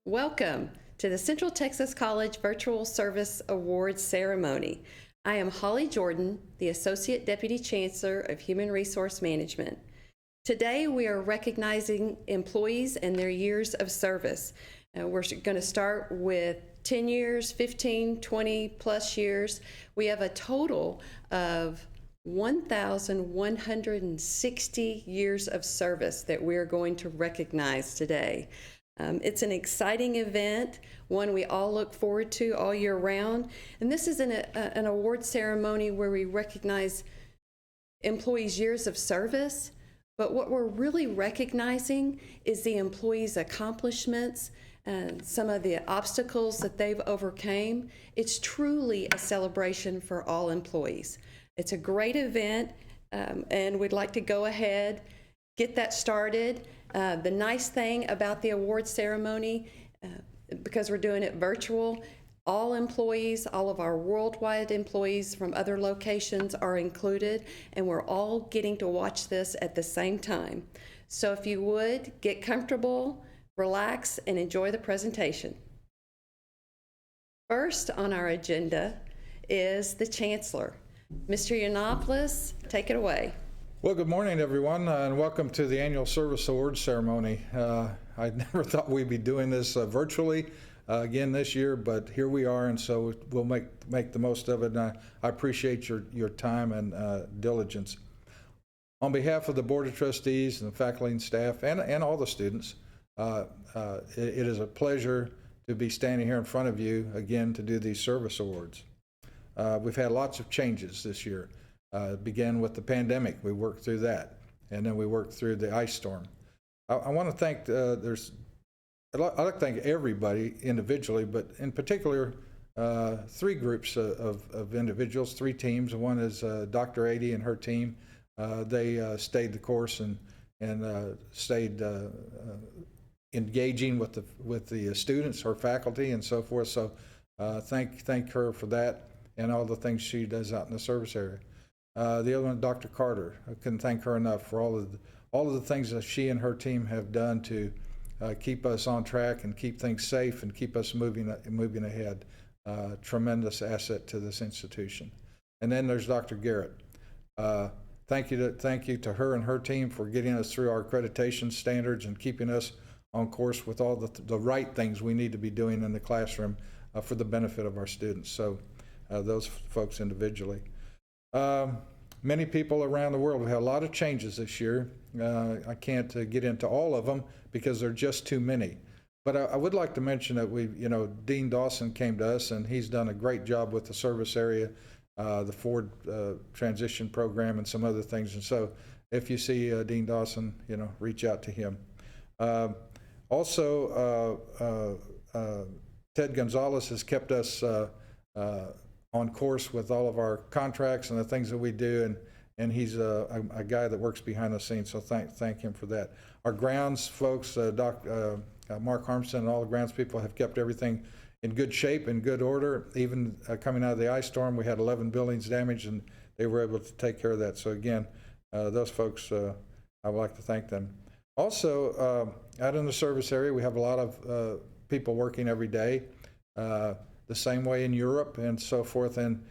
Welcome to the Central Texas College Virtual Service Awards Ceremony. I am Holly Jordan, the Associate Deputy Chancellor of Human Resource Management. Today we are recognizing employees and their years of service. We're going to start with 10 years, 15, 20 plus years. We have a total of 1,160 years of service that we're going to recognize today. It's an exciting event, one we all look forward to all year round. And this is an award ceremony where we recognize employees' years of service, but what we're really recognizing is the employees' accomplishments and some of the obstacles that they've overcame. It's truly a celebration for all employees. It's a great event, and we'd like to go ahead, get that started. The nice thing about the award ceremony, because we're doing it virtual, all employees, all of our worldwide employees from other locations are included, and we're all getting to watch this at the same time. So if you would, get comfortable, relax, and enjoy the presentation. First on our agenda is the Chancellor. Mr. Yiannopoulos, take it away. Well, good morning, everyone, and welcome to the Annual Service Awards Ceremony. I never thought we'd be doing this virtually again this year, but here we are, and so we'll make the most of it, and I appreciate your time and diligence. On behalf of the Board of Trustees and the faculty and staff and all the students, it is a pleasure to be standing here in front of you again to do these service awards. We've had lots of changes this year. It began with the pandemic. We worked through that, and then we worked through the ice storm. I want to thank I'd like to thank everybody individually, but in particular, three groups of individuals, three teams. One is Dr. Ady and her team. They stayed the course and stayed engaging with the students, her faculty, and so forth. So thank her for that and all the things she does out in the service area. The other one, Dr. Carter. I couldn't thank her enough for all of the things that she and her team have done to keep us on track and keep things safe and keep us moving ahead. Tremendous asset to this institution. And then there's Dr. Garrett. Thank you to her and her team for getting us through our accreditation standards and keeping us on course with all the right things we need to be doing in the classroom for the benefit of our students. So those folks individually. Many people around the world. We had a lot of changes this year. I can't get into all of them because there are just too many. But I would like to mention that Dean Dawson came to us, and he's done a great job with the service area, the Ford transition program, and some other things. And so, if you see Dean Dawson, reach out to him. Also, Ted Gonzalez has kept us on course with all of our contracts and the things that we do, and he's a guy that works behind the scenes, so thank him for that. Our grounds folks, Mark Harmston and all the grounds people have kept everything in good shape, in good order. Even coming out of the ice storm, we had 11 buildings damaged, and they were able to take care of that. So again, those folks, I would like to thank them. Also, out in the service area, we have a lot of people working every day. The same way in Europe and so forth, and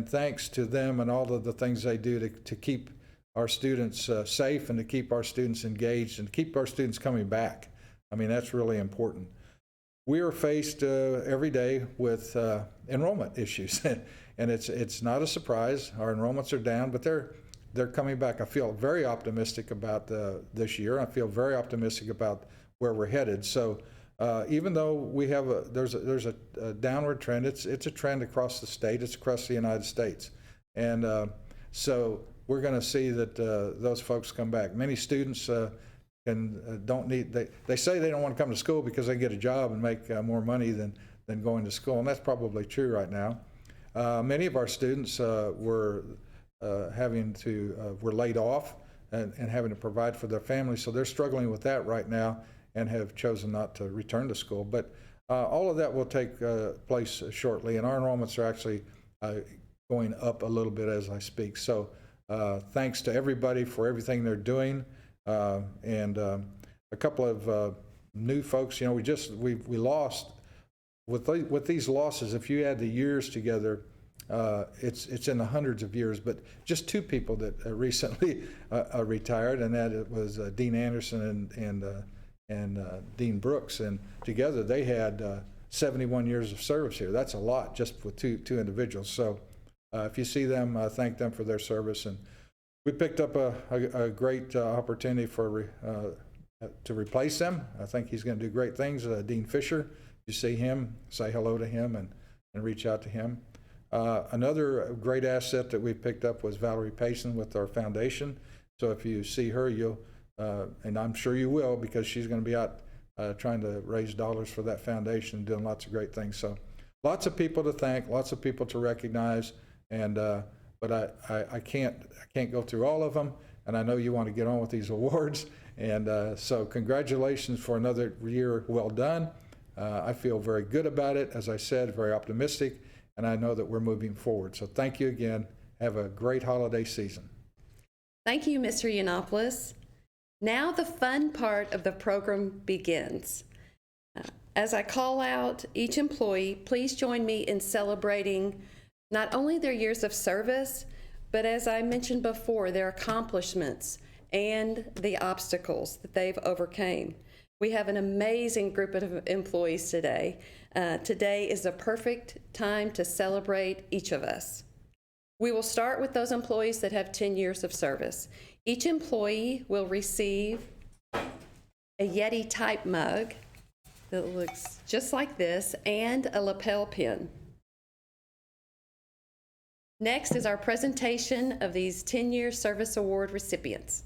thanks to them and all of the things they do to keep our students safe and to keep our students engaged and keep our students coming back. I mean, that's really important. We are faced every day with enrollment issues, and it's not a surprise. Our enrollments are down, but they're coming back. I feel very optimistic about this year. I feel very optimistic about where we're headed. So. Even though we have there's a downward trend, it's a trend across the state, it's across the United States, and so we're going to see that those folks come back. Many students don't need. They say they don't want to come to school because they get a job and make more money than going to school, and that's probably true right now. Many of our students were laid off and having to provide for their families, so they're struggling with that right now and have chosen not to return to school. But all of that will take place shortly, and our enrollments are actually going up a little bit as I speak. So thanks to everybody for everything they're doing. And a couple of new folks. You know, we lost with these losses. If you add the years together, it's in the hundreds of years. But just two people that recently retired, and that it was Dean Anderson and Dean Brooks, and together they had 71 years of service here. That's a lot just with two individuals. So if you see them, thank them for their service. And we picked up a great opportunity to replace them. I think he's going to do great things. Dean Fisher, you see him, say hello to him and reach out to him. Another great asset that we picked up was Valerie Payson with our foundation. So if you see her, you'll, and I'm sure you will, because she's going to be out trying to raise dollars for that foundation and doing lots of great things. So lots of people to thank, lots of people to recognize, and but I can't go through all of them, and I know you want to get on with these awards, and so congratulations for another year well done. I feel very good about it, as I said, very optimistic, and I know that we're moving forward. So thank you again. Have a great holiday season. Thank you, Mr. Yiannopoulos. Now the fun part of the program begins. As I call out each employee, please join me in celebrating not only their years of service, but as I mentioned before, their accomplishments and the obstacles that they've overcame. We have an amazing group of employees today. Today is a perfect time to celebrate each of us. We will start with those employees that have 10 years of service. Each employee will receive a Yeti type mug that looks just like this and a lapel pin. Next is our presentation of these 10-year service award recipients.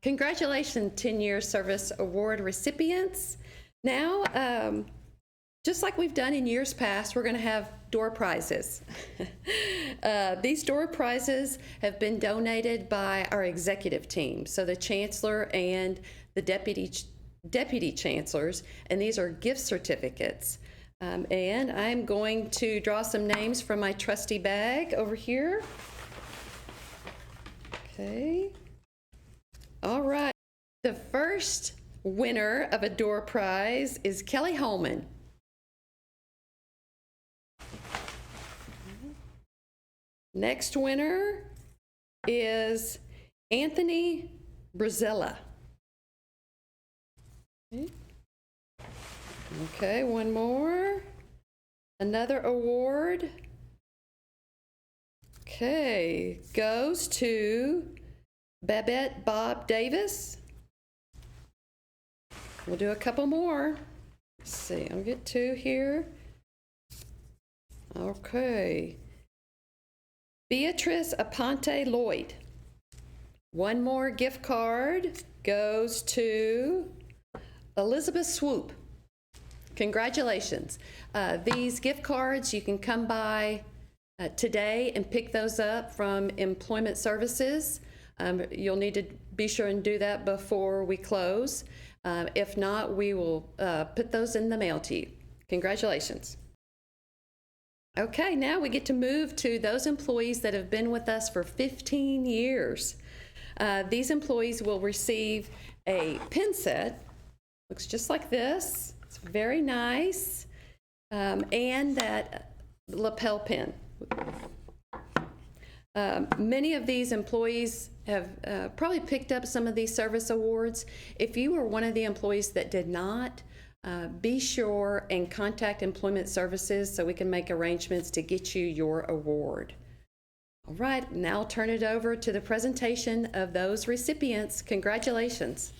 Congratulations, 10-year service award recipients. Now, just like we've done in years past, we're going to have door prizes. These door prizes have been donated by our executive team, so the Chancellor and the Deputy Chancellors, and these are gift certificates. And I'm going to draw some names from my trusty bag over here. Okay. All right. The first winner of a door prize is Kelly Holman. Next winner is Anthony Brazella. Okay, one more. Another award. Okay, goes to Babette Bob Davis. We'll do a couple more. Let's see, I'll get two here. Okay. Beatrice Aponte Lloyd. One more gift card goes to Elizabeth Swoop. Congratulations. These gift cards, you can come by today and pick those up from Employment Services. You'll need to be sure and do that before we close. If not, we will put those in the mail to you. Congratulations. Okay, now we get to move to those employees that have been with us for 15 years. These employees will receive a pin set. Looks just like this. It's very nice. And that lapel pin. Many of these employees have probably picked up some of these service awards. If you were one of the employees that did not, be sure and contact Employment Services so we can make arrangements to get you your award. All right, now I'll turn it over to the presentation of those recipients. Congratulations.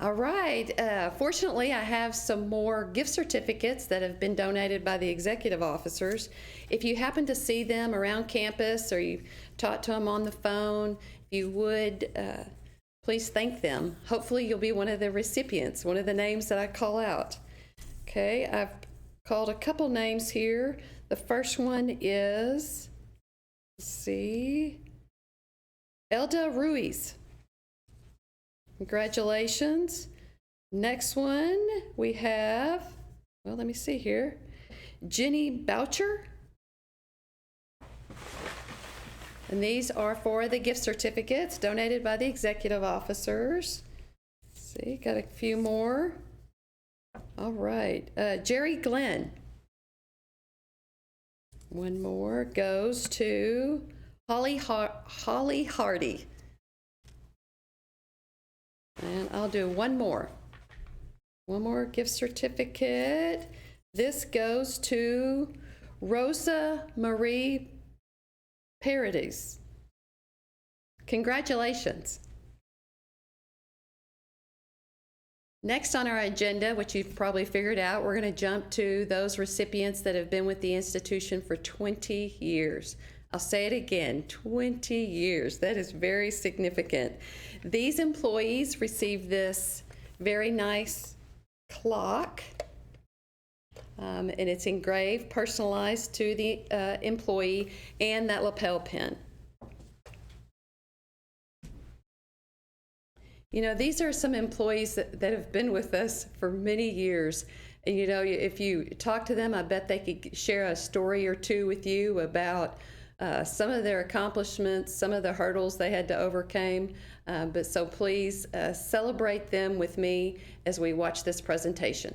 All right. Fortunately, I have some more gift certificates that have been donated by the executive officers. If you happen to see them around campus or you talk to them on the phone, if you would, please thank them. Hopefully, you'll be one of the recipients, one of the names that I call out. Okay, I've called a couple names here. The first one is, let's see, Elda Ruiz. Congratulations. Next one we have, well, let me see here, Jenny Boucher. And these are for the gift certificates donated by the executive officers. Let's see, got a few more. All right, Jerry Glenn. One more goes to Holly Hardy. And I'll do one more. One more gift certificate. This goes to Rosa Marie Paradis. Congratulations. Next on our agenda, which you've probably figured out, we're going to jump to those recipients that have been with the institution for 20 years. I'll say it again, 20 years. That is very significant. These employees receive this very nice clock, and it's engraved, personalized to the employee, and that lapel pin. You know, these are some employees that have been with us for many years. And you know, if you talk to them, I bet they could share a story or two with you about some of their accomplishments, some of the hurdles they had to overcome. But so please celebrate them with me as we watch this presentation.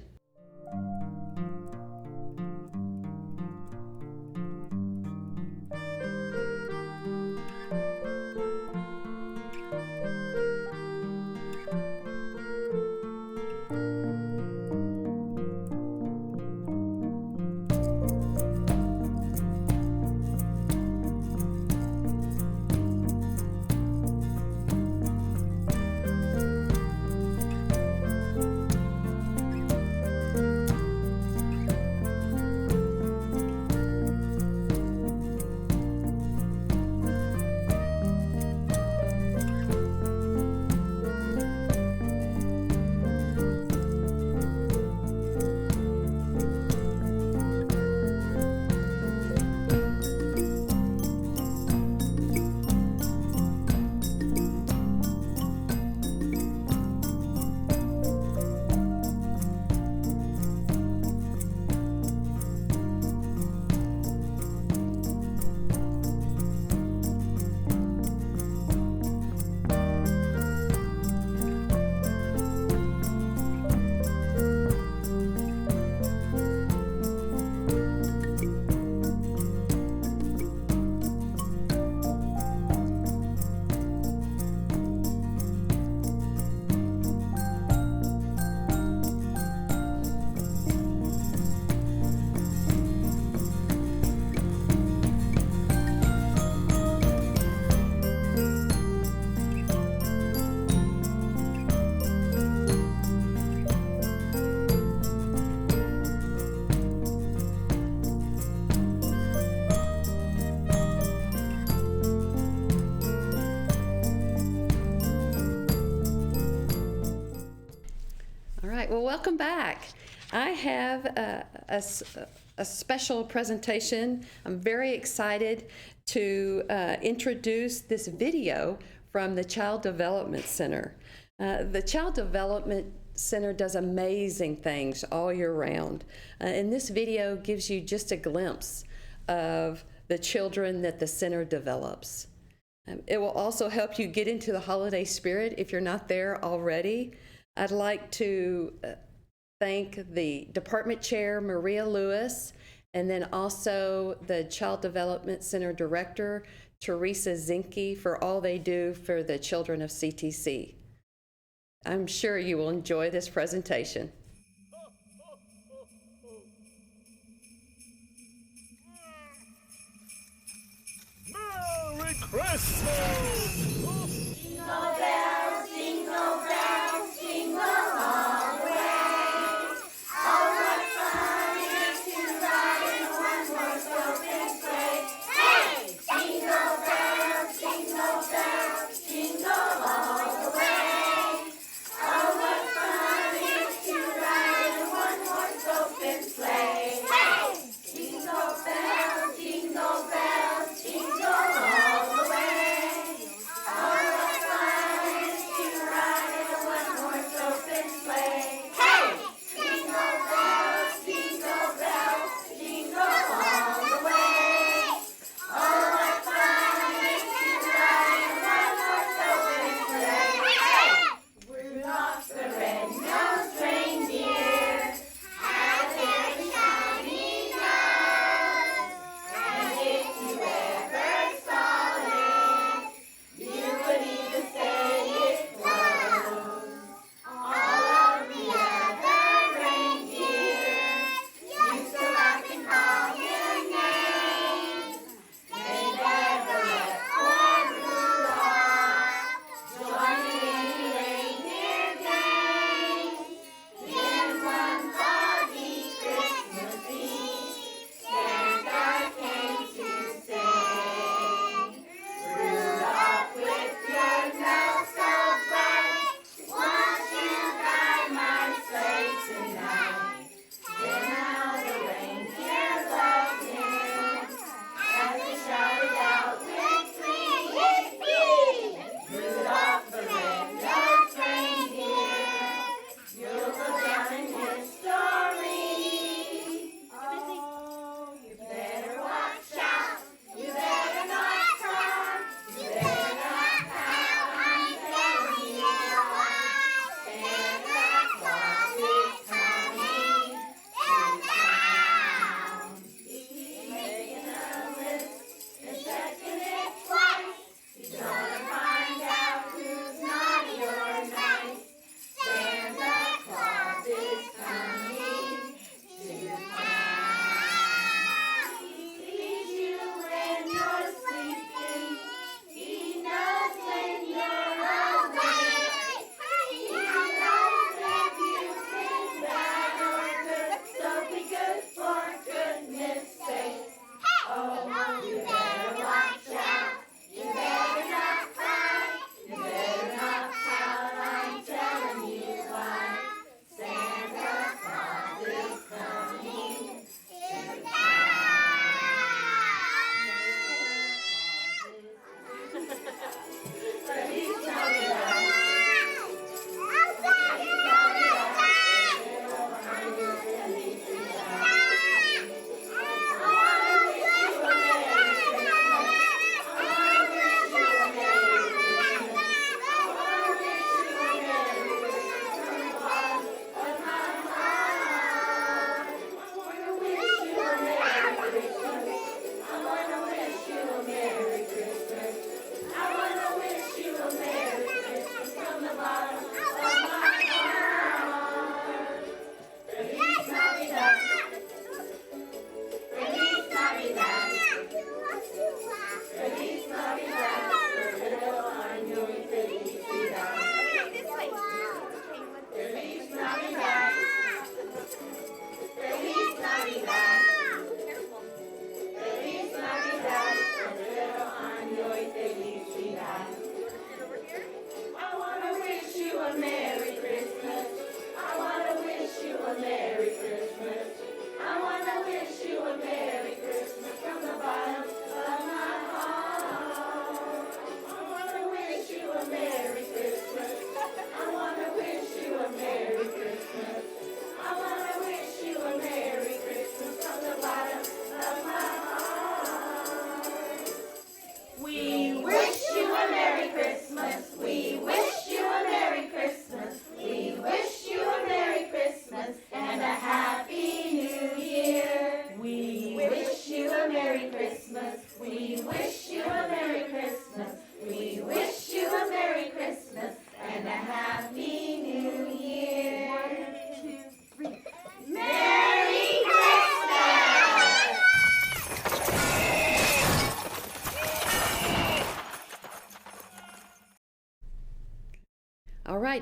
Well, welcome back. I have a special presentation. I'm very excited to introduce this video from the Child Development Center. The Child Development Center does amazing things all year round. And this video gives you just a glimpse of the children that the center develops. It will also help you get into the holiday spirit if you're not there already. I'd like to thank the department chair, Maria Lewis, and then also the Child Development Center director, Teresa Zinke, for all they do for the children of CTC. I'm sure you will enjoy this presentation. Merry Christmas! Jingle bells, jingle bells, jingle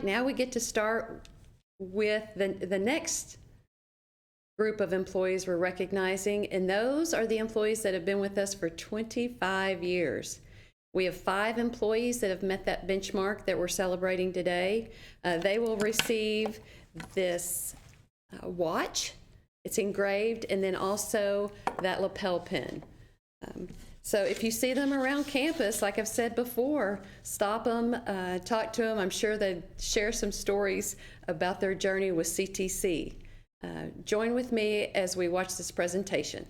tonight, now we get to start with the next group of employees we're recognizing, and those are the employees that have been with us for 25 years. We have 5 employees that have met that benchmark that we're celebrating today. They will receive this watch. It's engraved, and then also that lapel pin. So if you see them around campus, like I've said before, stop them, talk to them. I'm sure they'd share some stories about their journey with CTC. Join with me as we watch this presentation.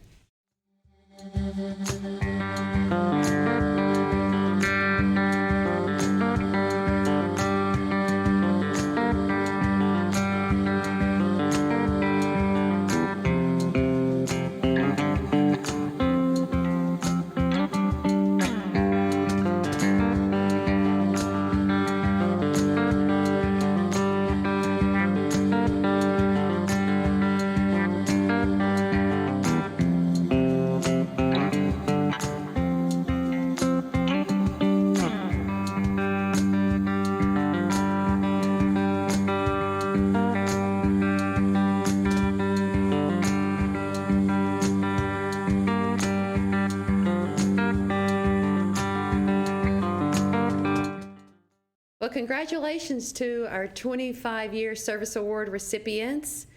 Well, congratulations to our 25-year service award recipients.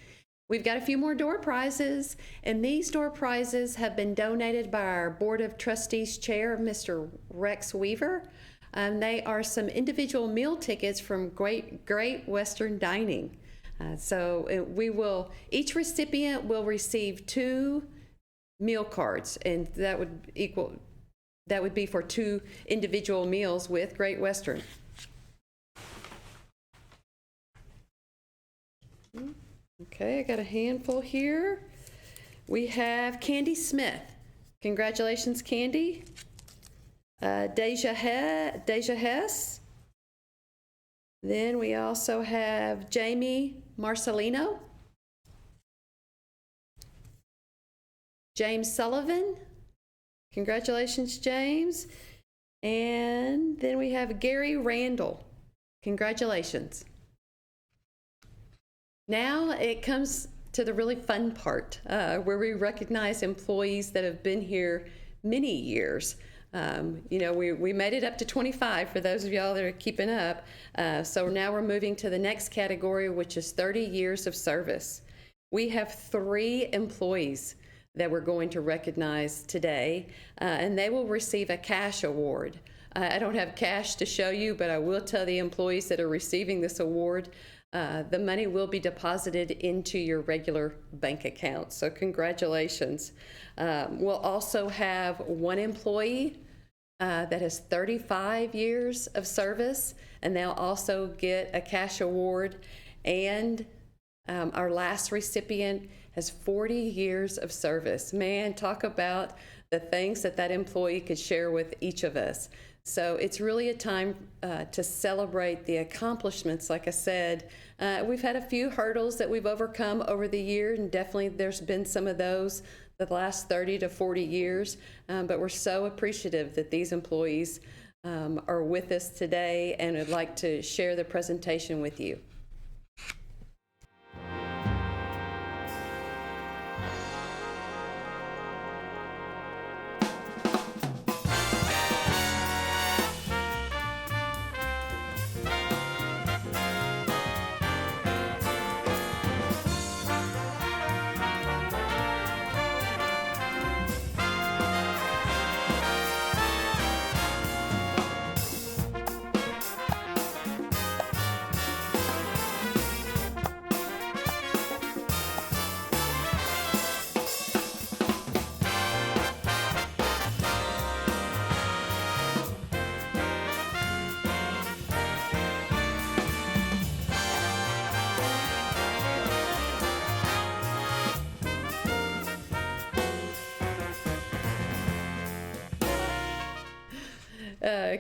We've got a few more door prizes, and these door prizes have been donated by our Board of Trustees Chair, Mr. Rex Weaver. They are some individual meal tickets from Great Western Dining. Each recipient will receive 2 meal cards, and that would be for 2 individual meals with Great Western. Okay, I got a handful here. We have Candy Smith. Congratulations, Candy. Deja Hess. Then we also have Jamie Marcelino. James Sullivan. Congratulations, James. And then we have Gary Randall. Congratulations. Now it comes to the really fun part, where we recognize employees that have been here many years. We made it up to 25 for those of y'all that are keeping up. So now we're moving to the next category, which is 30 years of service. We have 3 employees that we're going to recognize today, and they will receive a cash award. I don't have cash to show you, but I will tell the employees that are receiving this award, the money will be deposited into your regular bank account. So congratulations. We'll also have 1 employee that has 35 years of service, and they'll also get a cash award. And our last recipient has 40 years of service. Man, talk about the things that employee could share with each of us. So it's really a time to celebrate the accomplishments. Like I said, we've had a few hurdles that we've overcome over the years, and definitely there's been some of those the last 30 to 40 years, but we're so appreciative that these employees are with us today, and would like to share the presentation with you.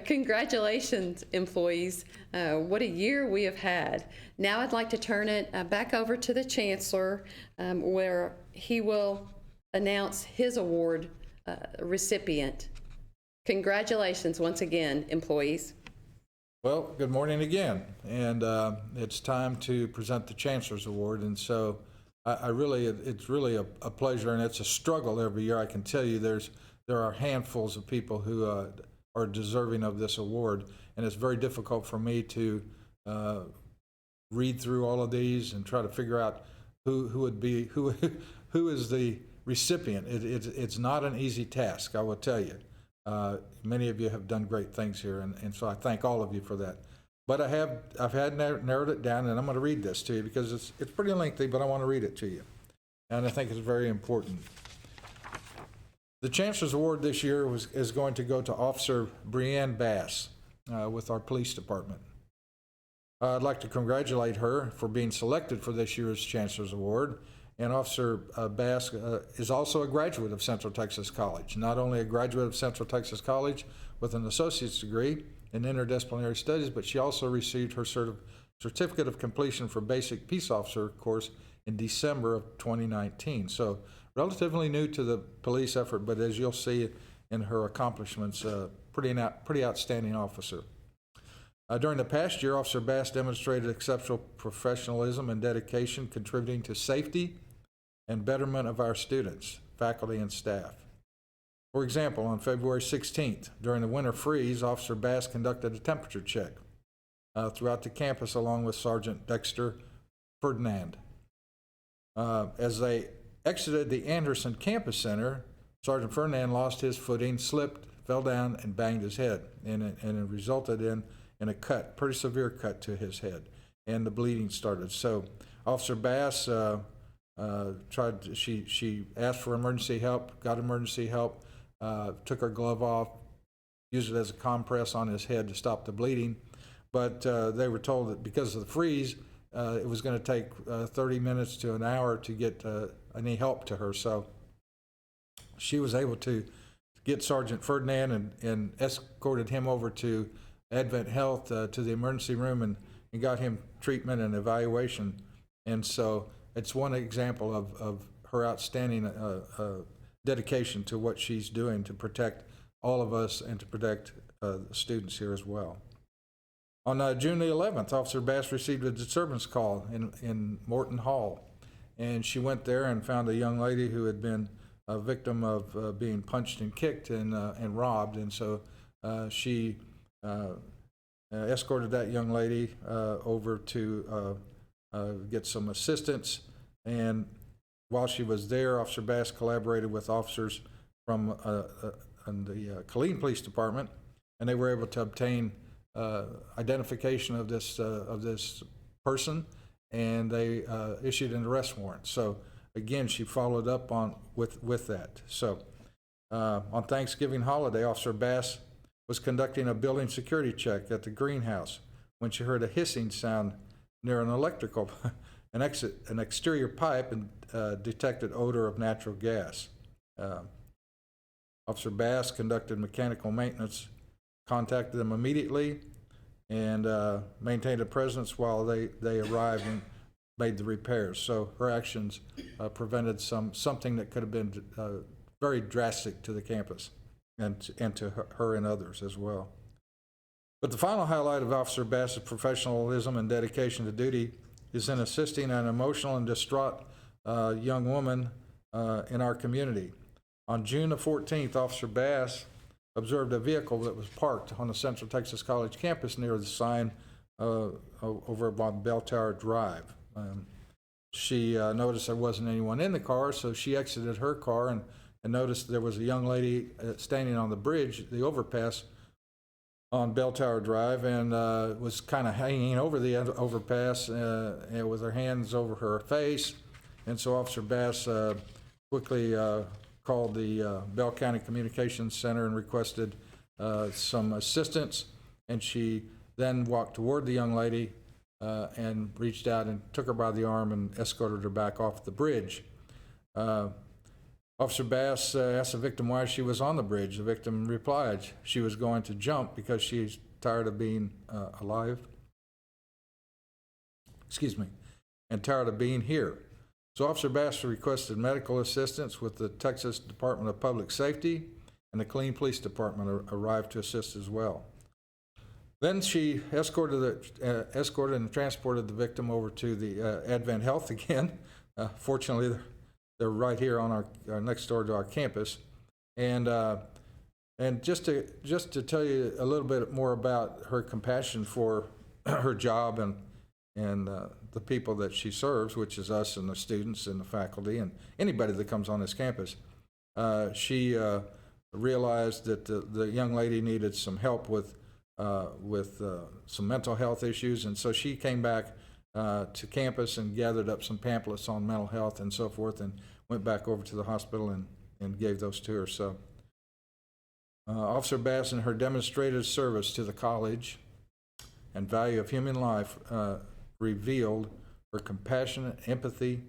Congratulations, employees. What a year we have had. Now I'd like to turn it back over to the Chancellor, where he will announce his award recipient. Congratulations once again, employees. Well, good morning again, and it's time to present the Chancellor's Award, and so it's really a pleasure, and it's a struggle every year. I can tell you there are handfuls of people who are deserving of this award, and it's very difficult for me to read through all of these and try to figure out who would be who is the recipient. It's not an easy task, I will tell you. Many of you have done great things here, and so I thank all of you for that. But I've had narrowed it down, and I'm going to read this to you because it's pretty lengthy, but I want to read it to you, and I think it's very important. The Chancellor's Award this year is going to go to Officer Brianne Bass with our police department. I'd like to congratulate her for being selected for this year's Chancellor's Award. And Officer Bass is also a graduate of Central Texas College. Not only a graduate of Central Texas College with an associate's degree in interdisciplinary studies, but she also received her certificate of completion for basic peace officer course in December of 2019. So relatively new to the police effort, but as you'll see in her accomplishments, pretty outstanding officer. During the past year, Officer Bass demonstrated exceptional professionalism and dedication, contributing to safety and betterment of our students, faculty, and staff. For example, on February 16th, during the winter freeze, Officer Bass conducted a temperature check throughout the campus along with Sergeant Dexter Ferdinand. As they exited the Anderson Campus Center, Sergeant Ferdinand lost his footing, slipped, fell down, and banged his head, and it resulted in a cut, pretty severe cut to his head, and the bleeding started. So Officer Bass she asked for emergency help, got emergency help, took her glove off, used it as a compress on his head to stop the bleeding, but they were told that because of the freeze, it was going to take 30 minutes to an hour to get any help to her. So she was able to get Sergeant Ferdinand and escorted him over to Advent Health to the emergency room and got him treatment and evaluation. And so it's one example of her outstanding dedication to what she's doing to protect all of us and to protect the students here as well. On June the 11th, Officer Bass received a disturbance call in Morton Hall, and she went there and found a young lady who had been a victim of being punched and kicked and robbed, and so she escorted that young lady over to get some assistance. And while she was there, Officer Bass collaborated with officers from the Killeen Police Department, and they were able to obtain identification of this person, and they issued an arrest warrant. So again, she followed up with that. So on Thanksgiving holiday, Officer Bass was conducting a building security check at the greenhouse when she heard a hissing sound near an exterior pipe, and detected odor of natural gas. Officer Bass conducted mechanical maintenance, contacted them immediately, and maintained a presence while they arrived and made the repairs. So her actions prevented something that could have been very drastic to the campus and to her and others as well. But the final highlight of Officer Bass's professionalism and dedication to duty is in assisting an emotional and distraught young woman in our community. On June the 14th, Officer Bass observed a vehicle that was parked on the Central Texas College campus near the sign over on Bell Tower Drive. She noticed there wasn't anyone in the car, so she exited her car and noticed there was a young lady standing on the bridge, the overpass on Bell Tower Drive, and was kind of hanging over the overpass and with her hands over her face. And so Officer Bass quickly called the Bell County Communications Center and requested some assistance. And she then walked toward the young lady and reached out and took her by the arm and escorted her back off the bridge. Officer Bass asked the victim why she was on the bridge. The victim replied she was going to jump because she's tired of being alive. And tired of being here. So Officer Bass requested medical assistance with the Texas Department of Public Safety, and the Killeen Police Department arrived to assist as well. Then she escorted and transported the victim over to the Advent Health again. Fortunately, they're right here on our next door to our campus. And just to tell you a little bit more about her compassion for her job and the people that she serves, which is us and the students and the faculty and anybody that comes on this campus, she realized that the young lady needed some help with some mental health issues, and so she came back to campus and gathered up some pamphlets on mental health and so forth, and went back over to the hospital and gave those to her. So Officer Bass, in her demonstrated service to the college and value of human life, revealed her compassionate empathy,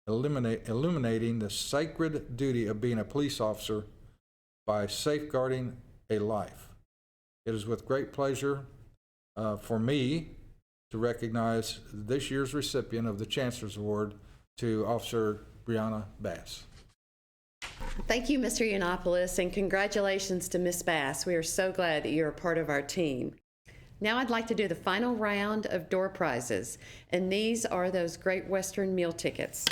illuminating the sacred duty of being a police officer by safeguarding a life. It is with great pleasure for me to recognize this year's recipient of the Chancellor's Award, to Officer Brianna Bass. Thank you, Mr. Yiannopoulos, and congratulations to Ms. Bass. We are so glad that you're a part of our team. Now I'd like to do the final round of door prizes, and these are those Great Western meal tickets.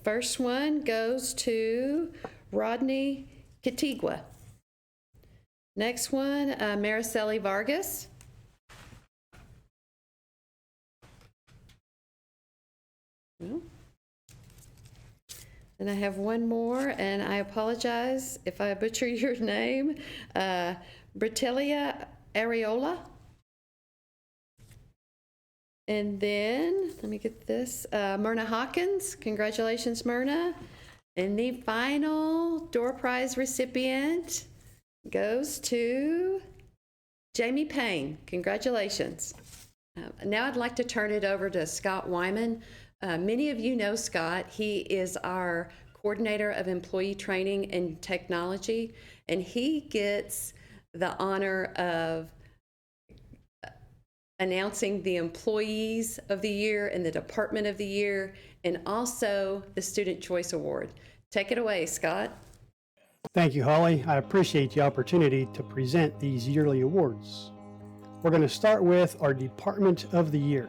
First one goes to Rodney Katigua. Next one, Mariceli Vargas. And I have one more, and I apologize if I butcher your name, Bratilia Areola. And then, let me get this, Myrna Hawkins. Congratulations, Myrna. And the final door prize recipient goes to Jamie Payne. Congratulations. Now I'd like to turn it over to Scott Wyman. Many of you know Scott. He is our coordinator of employee training and technology, and he gets the honor of announcing the Employees of the Year and the Department of the Year, and also the Student Choice Award. Take it away, Scott. Thank you, Holly. I appreciate the opportunity to present these yearly awards. We're going to start with our Department of the Year.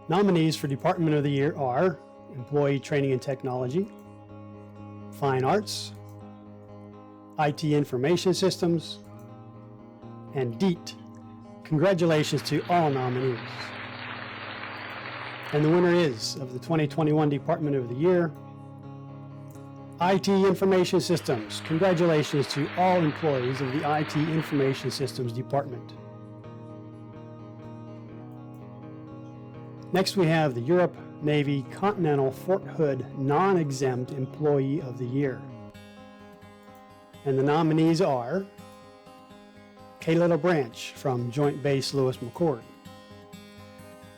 Nominees for Department of the Year are Employee Training and Technology, Fine Arts, IT Information Systems, and DEET. Congratulations to all nominees. And the winner is, of the 2021 Department of the Year, IT Information Systems. Congratulations to all employees of the IT Information Systems Department. Next, we have the Europe Navy Continental Fort Hood Non-Exempt Employee of the Year. And the nominees are Kayla LaBranch from Joint Base Lewis McChord,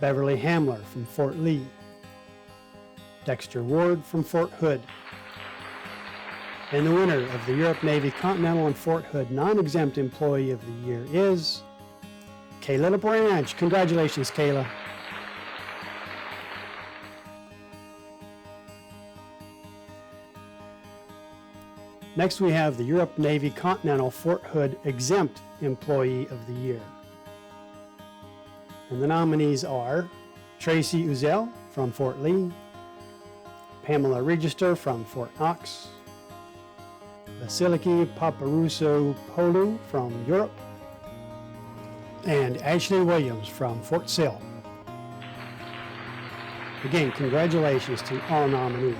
Beverly Hamler from Fort Lee, Dexter Ward from Fort Hood. And the winner of the Europe Navy Continental and Fort Hood Non-Exempt Employee of the Year is Kayla LaBranch. Congratulations, Kayla. Next, we have the Europe Navy Continental Fort Hood Exempt Employee of the Year. And the nominees are Tracy Uzel from Fort Lee, Pamela Register from Fort Knox, Vasiliki Paparouso-Polu from Europe, and Ashley Williams from Fort Sill. Again, congratulations to all nominees.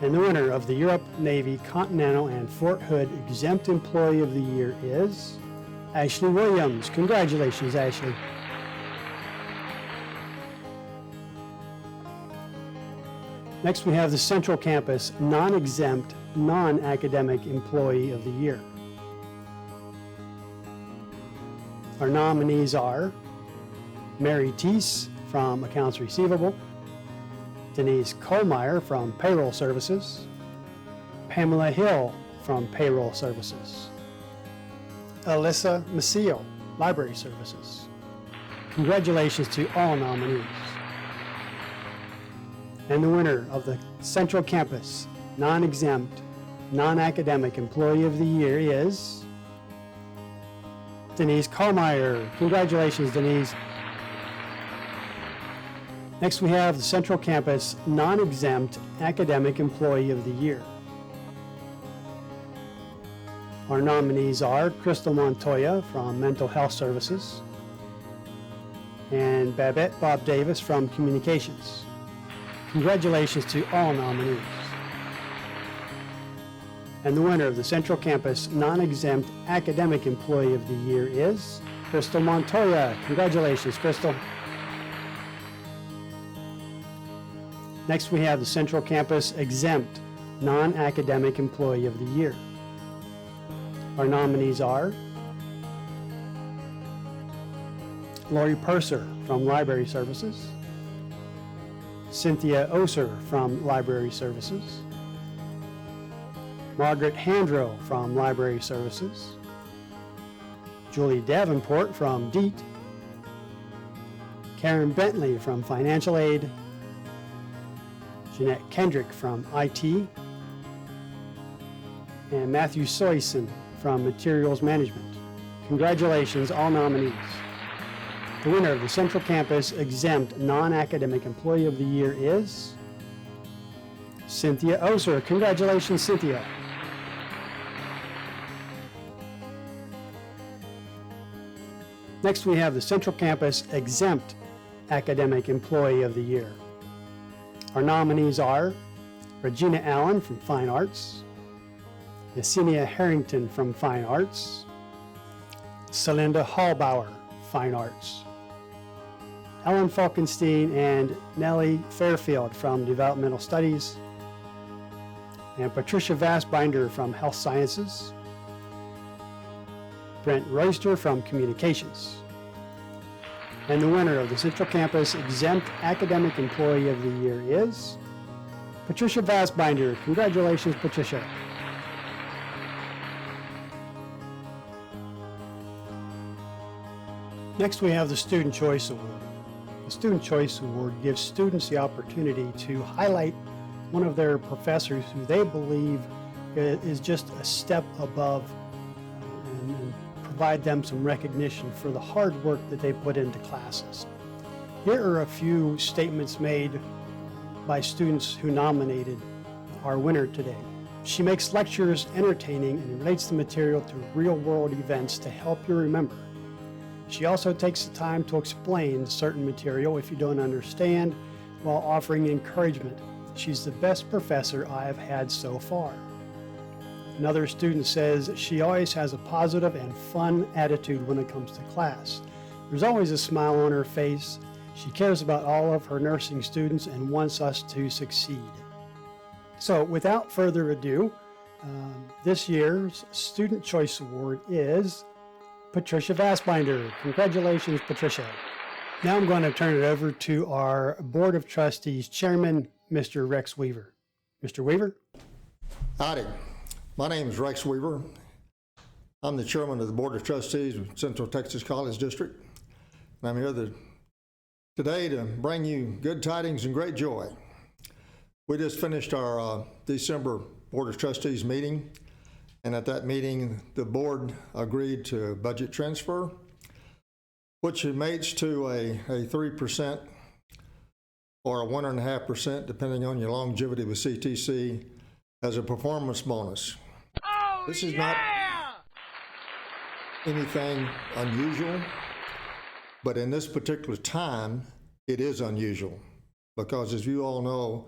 And the winner of the Europe Navy Continental and Fort Hood Exempt Employee of the Year is Ashley Williams. Congratulations, Ashley. Next, we have the Central Campus Non-Exempt Non-Academic Employee of the Year. Our nominees are Mary Teese from Accounts Receivable, Denise Kohlmeyer from Payroll Services, Pamela Hill from Payroll Services, Alyssa Maciel, Library Services. Congratulations to all nominees. And the winner of the Central Campus non-exempt, non-academic employee of the year is Denise Kallmeyer. Congratulations, Denise. Next, we have the Central Campus Non-Exempt Academic Employee of the Year. Our nominees are Crystal Montoya from Mental Health Services and Babette Bob Davis from Communications. Congratulations to all nominees. And the winner of the Central Campus Non-Exempt Academic Employee of the Year is Crystal Montoya. Congratulations, Crystal. Next, we have the Central Campus Exempt Non-Academic Employee of the Year. Our nominees are Lori Purser from Library Services, Cynthia Oser from Library Services, Margaret Handrow from Library Services, Julie Davenport from DEET, Karen Bentley from Financial Aid, Jeanette Kendrick from IT, and Matthew Soyson from Materials Management. Congratulations, all nominees. The winner of the Central Campus Exempt Non-Academic Employee of the Year is Cynthia Oser. Congratulations, Cynthia. Next, we have the Central Campus Exempt Academic Employee of the Year. Our nominees are Regina Allen from Fine Arts, Yesenia Harrington from Fine Arts, Celinda Hallbauer, Fine Arts, Ellen Falkenstein and Nellie Fairfield from Developmental Studies, and Patricia Vassbinder from Health Sciences, Brent Royster from Communications. And the winner of the Central Campus Exempt Academic Employee of the Year is Patricia Vassbinder. Congratulations, Patricia. Next, we have the Student Choice Award. The Student Choice Award gives students the opportunity to highlight one of their professors who they believe is just a step above and provide them some recognition for the hard work that they put into classes. Here are a few statements made by students who nominated our winner today. She makes lectures entertaining and relates the material to real-world events to help you remember. She also takes the time to explain certain material if you don't understand, while offering encouragement. She's the best professor I have had so far. Another student says she always has a positive and fun attitude when it comes to class. There's always a smile on her face. She cares about all of her nursing students and wants us to succeed. So without further ado, this year's Student Choice Award is Patricia Vassbinder. Congratulations, Patricia. Now I'm going to turn it over to our Board of Trustees Chairman, Mr. Rex Weaver. Mr. Weaver? Howdy. My name is Rex Weaver. I'm the chairman of the Board of Trustees of Central Texas College District. And I'm here today to bring you good tidings and great joy. We just finished our December Board of Trustees meeting. And at that meeting, the board agreed to a budget transfer, which mates to a 3% or a 1.5%, depending on your longevity with CTC, as a performance bonus. Oh, this is yeah! not anything unusual, but in this particular time, it is unusual because, as you all know,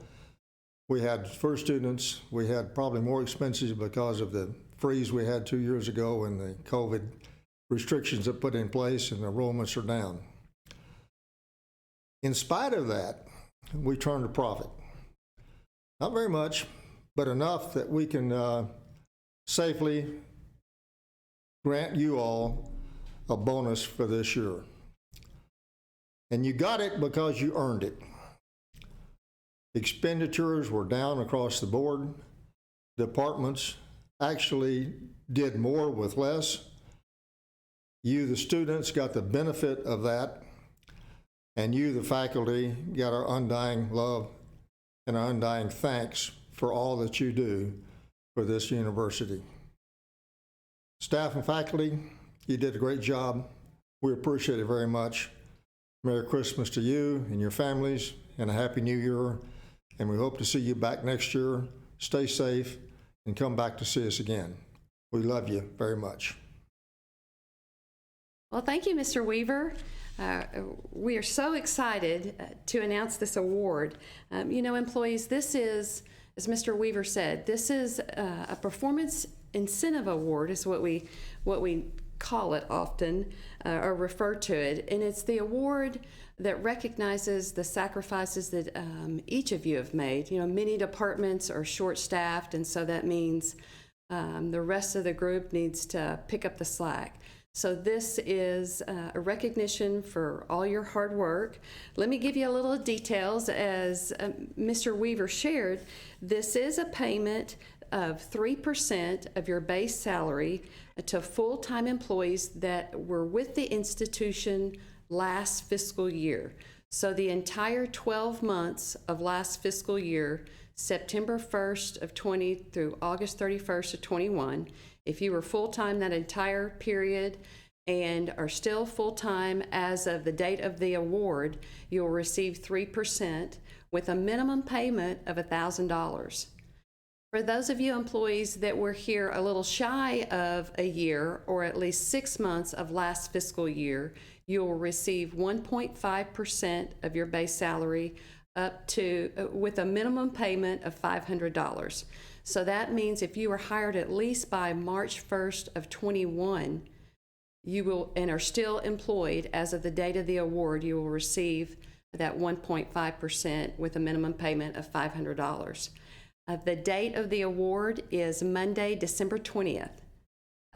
we had for students, we had probably more expenses because of the freeze we had 2 years ago and the COVID restrictions that put in place, and enrollments are down. In spite of that, we turned a profit. Not very much, but enough that we can safely grant you all a bonus for this year. And you got it because you earned it. Expenditures were down across the board. Departments actually did more with less. You, the students, got the benefit of that. And you, the faculty, got our undying love and our undying thanks for all that you do for this university. Staff and faculty, you did a great job. We appreciate it very much. Merry Christmas to you and your families, and a Happy New Year. And we hope to see you back next year. Stay safe and come back to see us again. We love you very much. Well, thank you, Mr. Weaver. We are so excited to announce this award. You know, employees, this is, as Mr. Weaver said, this is a performance incentive award is what we call it often, or refer to it. And it's the award that recognizes the sacrifices that each of you have made. You know, many departments are short-staffed, and so that means the rest of the group needs to pick up the slack. So this is a recognition for all your hard work. Let me give you a little details. As Mr. Weaver shared, this is a payment of 3% of your base salary to full-time employees that were with the institution last fiscal year. So the entire 12 months of last fiscal year, September 1st of 20 through August 31st of 21, if you were full-time that entire period and are still full-time as of the date of the award, you'll receive 3% with a minimum payment of $1,000. For those of you employees that were here a little shy of a year, or at least 6 months of last fiscal year, you will receive 1.5% of your base salary up to with a minimum payment of $500. So that means if you were hired at least by March 1st of 21, you will, and are still employed as of the date of the award, you will receive that 1.5% with a minimum payment of $500. The date of the award is Monday, December 20th.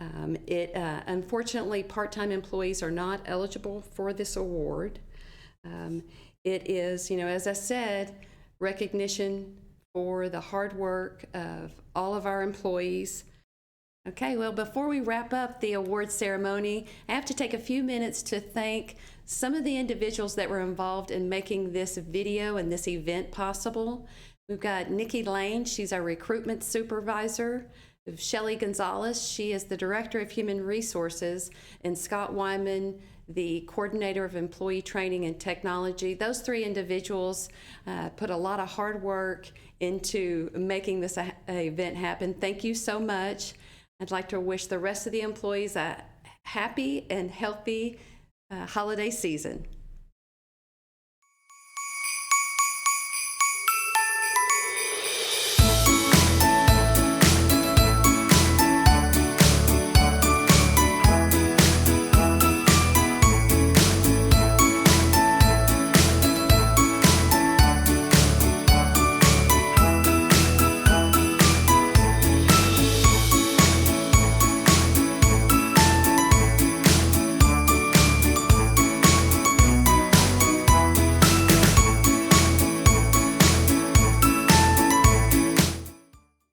Unfortunately, part-time employees are not eligible for this award. It is, you know, as I said, recognition for the hard work of all of our employees. Okay, well, before we wrap up the award ceremony, I have to take a few minutes to thank some of the individuals that were involved in making this video and this event possible. We've got Nikki Lane, she's our recruitment supervisor. Shelly Gonzalez, she is the Director of Human Resources, and Scott Wyman, the Coordinator of Employee Training and Technology. Those three individuals put a lot of hard work into making this event happen. Thank you so much. I'd like to wish the rest of the employees a happy and healthy holiday season.